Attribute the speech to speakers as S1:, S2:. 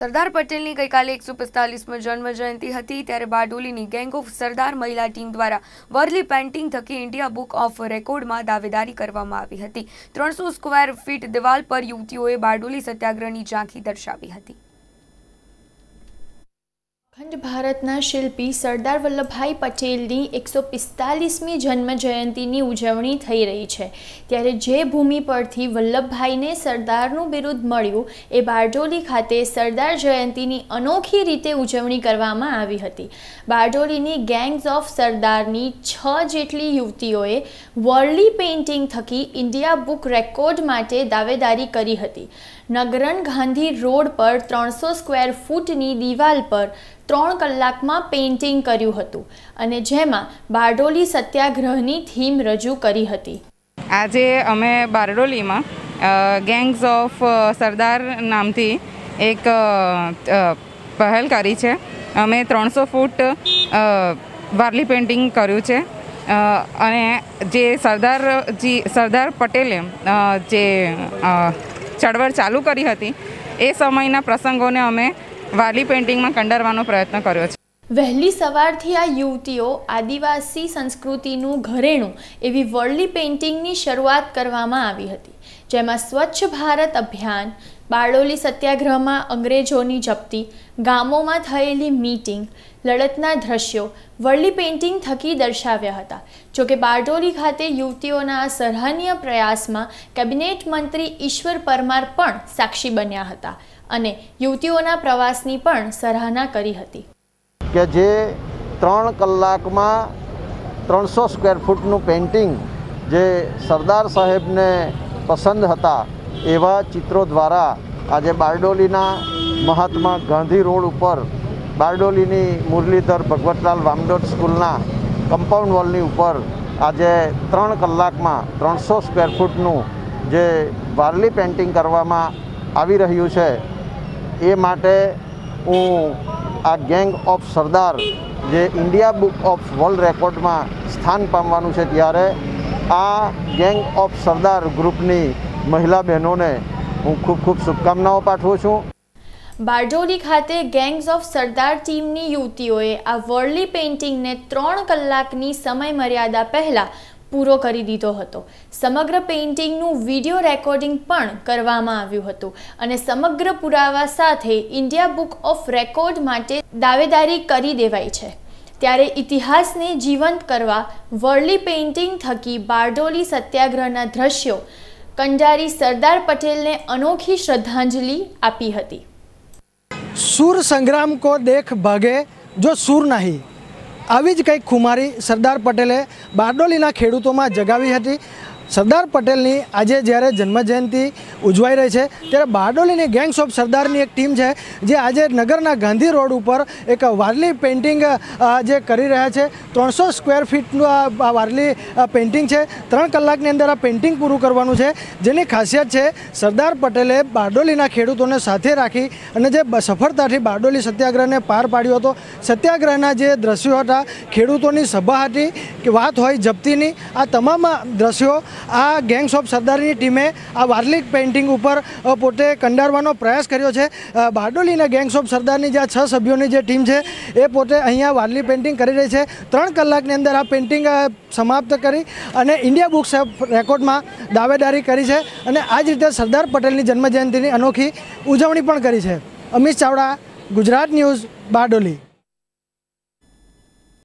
S1: સરદાર પટેલની ગઈકાલે 145મી જન્મ જયંતિ હતી ત્યારે બારડોલીની ગેંગ ઓફ સરદાર મહિલા ટીમ દ્વારા વર્લી પેઇન્ટિંગ થકી ઇન્ડિયા બુક ઓફ રેકોર્ડમાં દાવેદારી કરવામાં આવી હતી। 300 સ્ક્વેર ફીટ દિવાલ પર યુવતીઓએ બારડોલી સત્યાગ્રહની ઝાંખી દર્શાવી હતી।
S2: અખંડ ભારતના શિલ્પી સરદાર વલ્લભભાઈ પટેલની 145મી જન્મ જયંતિની ઉજવણી થઈ રહી છે ત્યારે જે ભૂમિ પરથી વલ્લભભાઈને સરદારનું બિરુદ મળ્યું એ બારડોલી ખાતે સરદાર જયંતિની અનોખી રીતે ઉજવણી કરવામાં આવી હતી। બારડોલીની ગેંગ્સ ઓફ સરદારની 6 જેટલી યુવતીઓએ વર્લી પેઇન્ટિંગ થકી ઇન્ડિયા બુક રેકોર્ડ માટે દાવેદારી કરી હતી। નગરન ગાંધી રોડ પર 300 સ્ક્વેર ફૂટની દિવાલ પર 3 કલાકમાં પેઇન્ટિંગ કર્યું હતું અને જેમાં બારડોલી સત્યાગ્રહની થીમ રજૂ કરી હતી।
S3: આજે અમે બારડોલીમાં ગેંગ્સ ઓફ સરદાર નામથી એક પહેલ કરી છે। અમે 300 ફૂટ વાર્લી પેઇન્ટિંગ કર્યું છે અને જે સરદાર પટેલે જે ચળવળ ચાલુ કરી હતી એ સમયના પ્રસંગોને અમે વાર્લી પેઇન્ટિંગમાં કંડારવાનો પ્રયત્ન કર્યો છે।
S2: વહેલી સવારથી આ યુવતીઓ આદિવાસી સંસ્કૃતિનું ઘરેણું એવી વર્લી પેઇન્ટિંગની શરૂઆત કરવામાં આવી હતી જેમાં સ્વચ્છ ભારત અભિયાન, બારડોલી સત્યાગ્રહમાં અંગ્રેજોની જપ્તી, ગામોમાં થયેલી મીટિંગ, લડતના દ્રશ્યો વર્લી પેઇન્ટિંગ થકી દર્શાવ્યા હતા। જોકે બારડોલી ખાતે યુવતીઓના આ સરાહનીય પ્રયાસમાં કેબિનેટ મંત્રી ઈશ્વર પરમાર પણ સાક્ષી બન્યા હતા અને યુવતીઓના પ્રવાસની પણ સરાહના કરી હતી
S4: કે જે 3 કલાકમાં 300 સ્ક્વેર ફૂટનું પેઇન્ટિંગ જે સરદાર સાહેબને પસંદ હતા એવા ચિત્રો દ્વારા આજે બારડોલીના મહાત્મા ગાંધી રોડ ઉપર બારડોલીની મુરલીધર ભગવતલાલ વામડોટ સ્કૂલના કમ્પાઉન્ડ વોલની ઉપર આજે 3 કલાકમાં 300 સ્ક્વેર ફૂટનું જે વાર્લી પેઇન્ટિંગ કરવામાં આવી રહ્યું છે એ માટે હું આ ગેંગ ઓફ સરદાર જે ઇન્ડિયા બુક ઓફ વર્લ્ડ રેકોર્ડમાં સ્થાન પામવાનું છે ત્યારે આ ગેંગ ઓફ સરદાર ગ્રુપની મહિલા બહેનોને હું ખૂબ શુભકામનાઓ પાઠવું છું।
S2: બારડોલી ખાતે ગેંગ્સ ઓફ સરદાર ટીમની યુવતીઓએ આ વર્લી પેઇન્ટિંગને 3 કલાકની સમય મર્યાદા પહેલાં પૂરો કરી દીધો હતો। સમગ્ર પેઇન્ટિંગનું વિડીયો રેકોર્ડિંગ પણ કરવામાં આવ્યું હતું અને સમગ્ર પુરાવા સાથે ઇન્ડિયા બુક ઓફ રેકોર્ડ માટે દાવેદારી કરી દેવાઈ છે। ત્યારે ઇતિહાસને જીવંત કરવા વર્લી પેઇન્ટિંગ થકી બારડોલી સત્યાગ્રહના દ્રશ્યો કંડારી સરદાર પટેલને અનોખી શ્રદ્ધાંજલિ આપી હતી।
S5: सूर संग्राम को देख भागे जो सूर नहीं, આવી જ કંઈક ખુમારી સરદાર પટેલે બારડોલીના ખેડૂતોમાં જગાવી હતી। સરદાર પટેલની આજે જ્યારે જન્મજયંતિ ઉજવાઈ રહી છે ત્યારે બારડોલીની ગેંગ્સ ઓફ સરદારની એક ટીમ છે જે આજે નગરના ગાંધી રોડ ઉપર એક વાર્લી પેઇન્ટિંગ જે કરી રહ્યા છે। 300 સ્ક્વેર ફીટનું આ વાર્લી પેઇન્ટિંગ છે। 3 કલાકની અંદર આ પેઇન્ટિંગ પૂરું કરવાનું છે જેની ખાસિયત છે સરદાર પટેલે બારડોલીના ખેડૂતોને સાથે રાખી અને જે સફળતાથી બારડોલી સત્યાગ્રહને પાર પાડ્યો હતો। સત્યાગ્રહના જે દ્રશ્યો હતા, ખેડૂતોની સભા હતી કે વાત હોય જપ્તીની, આ તમામ દ્રશ્યો આ ગેંગ્સ ઓફ સરદારની ટીમે આ વાર્લી પેઇન્ટિંગ ઉપર પોતે કંડારવાનો પ્રયાસ કર્યો છે। બારડોલીના ગેંગ્સ ઓફ સરદારની જે 6 સભ્યોની જે ટીમ છે એ પોતે અહીંયા વાર્લી પેઇન્ટિંગ કરી રહી છે। 3 કલાકની અંદર આ પેઇન્ટિંગ સમાપ્ત કરી અને ઇન્ડિયા બુક્સ ઓફ રેકોર્ડમાં દાવેદારી કરી છે અને આ જ રીતે સરદાર પટેલની જન્મજયંતિની અનોખી ઉજવણી પણ કરી છે। અમિત ચાવડા, ગુજરાત ન્યૂઝ, બારડોલી।